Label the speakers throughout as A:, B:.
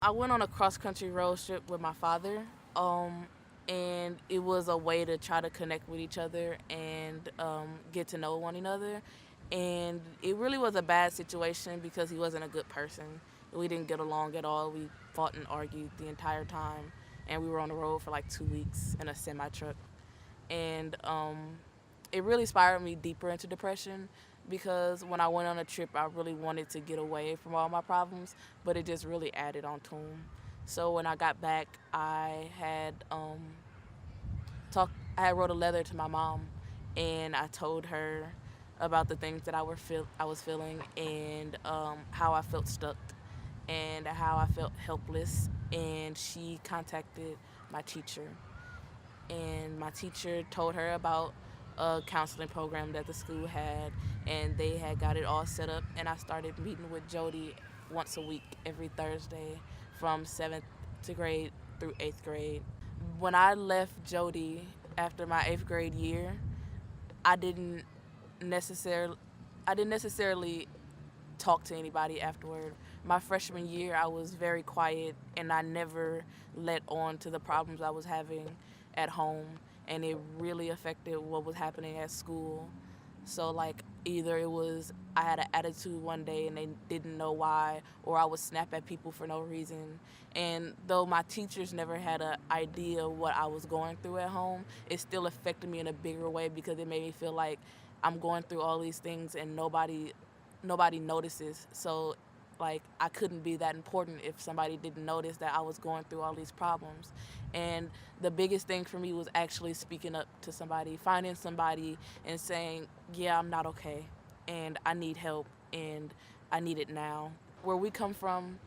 A: I went on a cross-country road trip with my father, and it was a way to try to connect with each other and get to know one another. And it really was a bad situation because he wasn't a good person. We didn't get along at all. We fought and argued the entire time, and we were on the road for like 2 weeks in a semi-truck. And it really spiraled me deeper into depression because when I went on a trip, I really wanted to get away from all my problems, but it just really added on to them. So when I got back, talked. I had wrote a letter to my mom, and I told her about the things that I was feeling, and how I felt stuck, and how I felt helpless. And she contacted my teacher, and my teacher told her about a counseling program that the school had, and they had got it all set up. And I started meeting with Jody once a week, every Thursday, from 7th grade through 8th grade. When I left Jody after my 8th grade year, I didn't necessarily I didn't necessarily talk to anybody afterward. My freshman year, I was very quiet and I never let on to the problems I was having at home, and it really affected what was happening at school. So, like, either it was I had an attitude one day and they didn't know why, or I would snap at people for no reason. And though my teachers never had an idea what I was going through at home, it still affected me in a bigger way because it made me feel like I'm going through all these things and nobody notices. So, like, I couldn't be that important if somebody didn't notice that I was going through all these problems. And the biggest thing for me was actually speaking up to somebody, finding somebody and saying, yeah, I'm not okay and I need help and I need it now. Where we come from,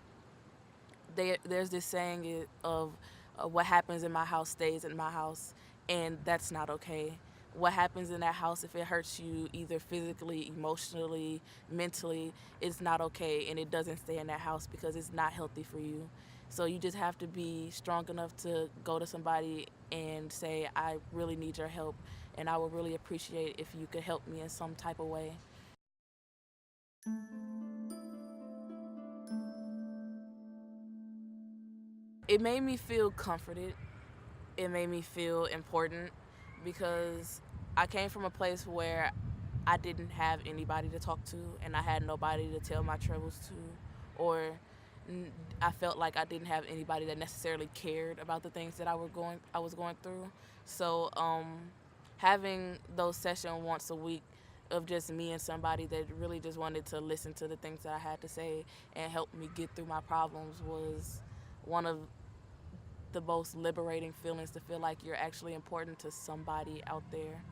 A: there's this saying of what happens in my house stays in my house, and that's not okay. What happens in that house, if it hurts you either physically, emotionally, mentally, it's not okay, and it doesn't stay in that house because it's not healthy for you. So you just have to be strong enough to go to somebody and say, I really need your help, and I would really appreciate if you could help me in some type of way. It made me feel comforted. It made me feel important because I came from a place where I didn't have anybody to talk to and I had nobody to tell my troubles to, or I felt like I didn't have anybody that necessarily cared about the things that I was going through. So having those sessions once a week of just me and somebody that really just wanted to listen to the things that I had to say and help me get through my problems was one of the most liberating feelings, to feel like you're actually important to somebody out there.